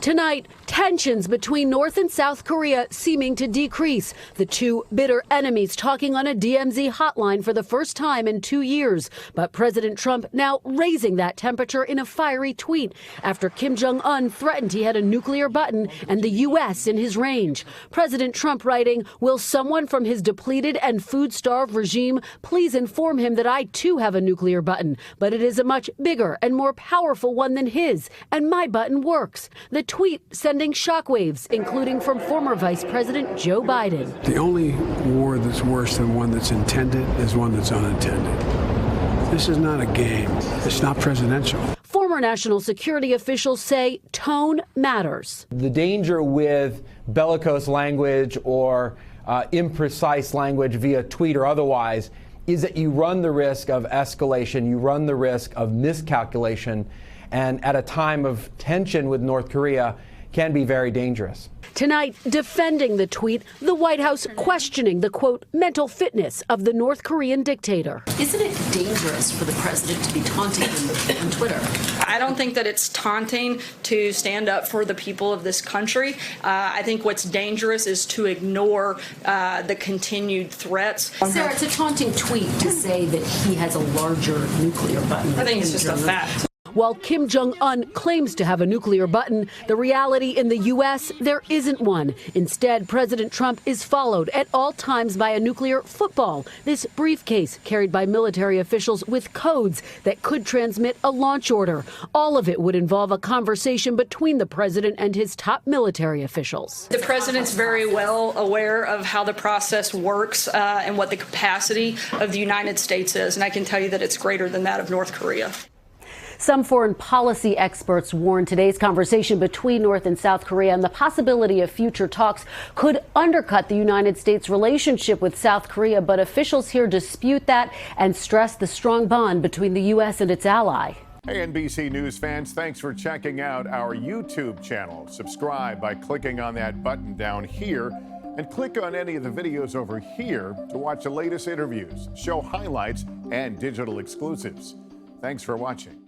Tonight, tensions between North and South Korea seeming to decrease. The two bitter enemies talking on a DMZ hotline for the first time in 2 years. But President Trump now raising that temperature in a fiery tweet after Kim Jong Un threatened he had a nuclear button and the U.S. in his range. President Trump writing, "Will someone from his depleted and food-starved regime please inform him that I too have a nuclear button, but it is a much bigger and more powerful one than his, and my button works." The tweet sending shockwaves, including from former Vice President Joe Biden. The only war that's worse than one that's intended is one that's unintended. This is not a game. It's not presidential. Former national security officials say tone matters. The danger with bellicose language or imprecise language via tweet or otherwise is that you run the risk of escalation, you run the risk of miscalculation, and at a time of tension with North Korea can be very dangerous. Tonight, defending the tweet, the White House questioning the, quote, mental fitness of the North Korean dictator. Isn't it dangerous for the president to be taunting him on Twitter? I don't think that it's taunting to stand up for the people of this country. I think what's dangerous is to ignore the continued threats. Sarah, it's a taunting tweet to say that he has a larger nuclear button. I think it's just a fact. While Kim Jong Un claims to have a nuclear button, the reality in the U.S., there isn't one. Instead, President Trump is followed at all times by a nuclear football, this briefcase carried by military officials with codes that could transmit a launch order. All of it would involve a conversation between the president and his top military officials. The president's very well aware of how the process works and what the capacity of the United States is, and I can tell you that it's greater than that of North Korea. Some foreign policy experts warn today's conversation between North and South Korea and the possibility of future talks could undercut the United States' relationship with South Korea. But officials here dispute that and stress the strong bond between the U.S. and its ally. Hey, NBC News fans, thanks for checking out our YouTube channel. Subscribe by clicking on that button down here and click on any of the videos over here to watch the latest interviews, show highlights, and digital exclusives. Thanks for watching.